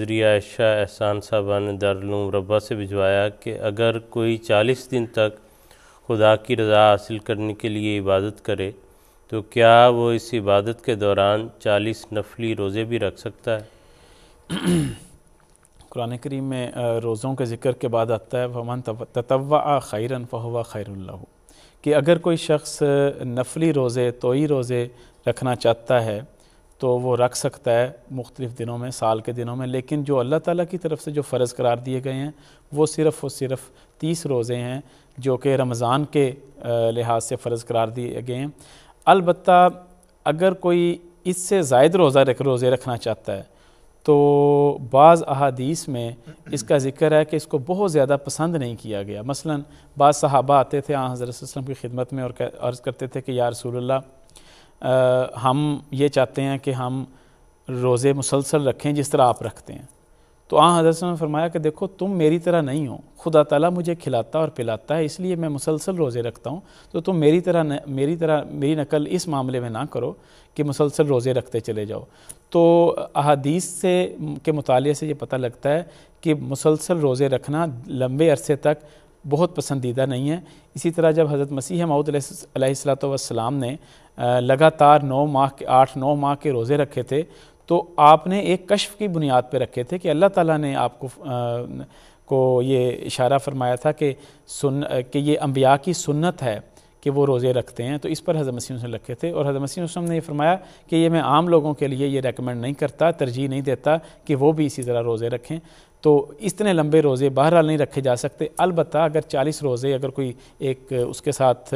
ذریعہ عائشہ احسان صاحبہ نے دارالعلوم ربا سے بھجوایا کہ اگر کوئی 40 دن تک خدا کی رضا حاصل کرنے کے لیے عبادت کرے تو کیا وہ اس عبادت کے دوران 40 نفلی روزے بھی رکھ سکتا ہے؟ قرآن کریم میں روزوں کے ذکر کے بعد آتا ہے وَمَن تَطَوَّعَ خَيْرًا فَهُوَ خَيْرٌ لَهُ کہ اگر کوئی شخص نفلی روزے توئی روزے رکھنا چاہتا ہے تو وہ رکھ سکتا ہے مختلف دنوں میں، سال کے دنوں میں، لیکن جو اللہ تعالیٰ کی طرف سے جو فرض قرار دیے گئے ہیں وہ صرف 30 روزے ہیں جو کہ رمضان کے لحاظ سے فرض قرار دیے گئے ہیں۔ البتہ اگر کوئی اس سے زائد روزے رکھنا چاہتا ہے تو بعض احادیث میں اس کا ذکر ہے کہ اس کو بہت زیادہ پسند نہیں کیا گیا۔ مثلا بعض صحابہ آتے تھے حضرت صلی اللہ علیہ وسلم کی خدمت میں اور عرض کرتے تھے کہ یا رسول اللہ ہم یہ چاہتے ہیں کہ ہم روزے مسلسل رکھیں جس طرح آپ رکھتے ہیں، تو حضرت صلی اللہ علیہ وسلم نے فرمایا کہ دیکھو تم میری طرح نہیں ہو، خدا تعالیٰ مجھے کھلاتا اور پلاتا ہے اس لیے میں مسلسل روزے رکھتا ہوں، تو تم میری نقل اس معاملے میں نہ کرو کہ مسلسل روزے رکھتے چلے جاؤ۔ تو احادیث کے مطالعے سے یہ پتہ لگتا ہے کہ مسلسل روزے رکھنا لمبے عرصے تک بہت پسندیدہ نہیں ہے۔ اسی طرح جب حضرت مسیح موعود علیہ السلام نے لگاتار 8-9 ماہ کے روزے رکھے تھے تو آپ نے ایک کشف کی بنیاد پہ رکھے تھے کہ اللہ تعالیٰ نے آپ کو یہ اشارہ فرمایا تھا کہ یہ انبیاء کی سنت ہے کہ وہ روزے رکھتے ہیں، تو اس پر حضرت مسیح نے رکھے تھے، اور حضرت مسیح نے یہ فرمایا کہ یہ میں عام لوگوں کے لیے یہ ریکمنڈ نہیں کرتا، ترجیح نہیں دیتا کہ وہ بھی اسی طرح روزے رکھیں۔ تو اتنے لمبے روزے بہرحال نہیں رکھے جا سکتے، البتہ اگر 40 روزے اگر کوئی ایک اس کے ساتھ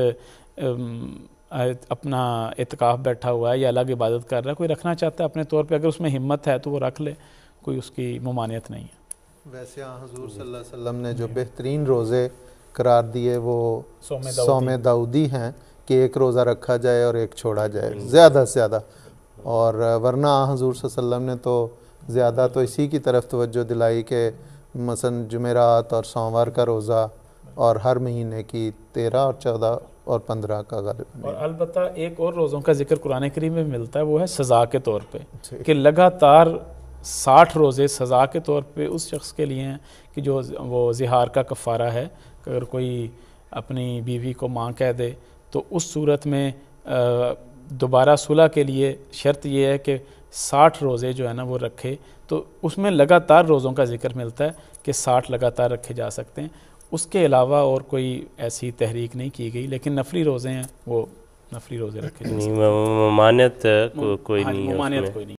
اپنا اعتکاف بیٹھا ہوا ہے یا الگ عبادت کر رہا ہے، کوئی رکھنا چاہتا ہے اپنے طور پہ، اگر اس میں ہمت ہے تو وہ رکھ لے، کوئی اس کی ممانعت نہیں ہے۔ ویسے حضور صلی اللہ علیہ وسلم نے جو بہترین روزے قرار دیے وہ صوم داؤدی ہیں کہ ایک روزہ رکھا جائے اور ایک چھوڑا جائے زیادہ سے زیادہ، اور ورنہ حضور صلی اللہ علیہ وسلم نے تو زیادہ تو اسی کی طرف توجہ دلائی کہ مثلا جمعرات اور سوموار کا روزہ اور ہر مہینے کی 13 اور 14 اور 15 کا غالب۔ اور البتہ ایک اور روزوں کا ذکر قرآن کریم میں ملتا ہے، وہ ہے سزا کے طور پہ کہ لگاتار 60 روزے سزا کے طور پہ اس شخص کے لیے ہیں کہ جو وہ زہار کا کفارہ ہے، اگر کوئی اپنی بیوی کو ماں کہہ دے تو اس صورت میں دوبارہ صلح کے لیے شرط یہ ہے کہ 60 روزے جو ہے نا وہ رکھے، تو اس میں لگاتار روزوں کا ذکر ملتا ہے کہ 60 لگاتار رکھے جا سکتے ہیں۔ اس کے علاوہ اور کوئی ایسی تحریک نہیں کی گئی، لیکن نفلی روزے ہیں وہ نفلی روزے رکھے جا سکتے ہیں۔ ممانعت کوئی نہیں ہے۔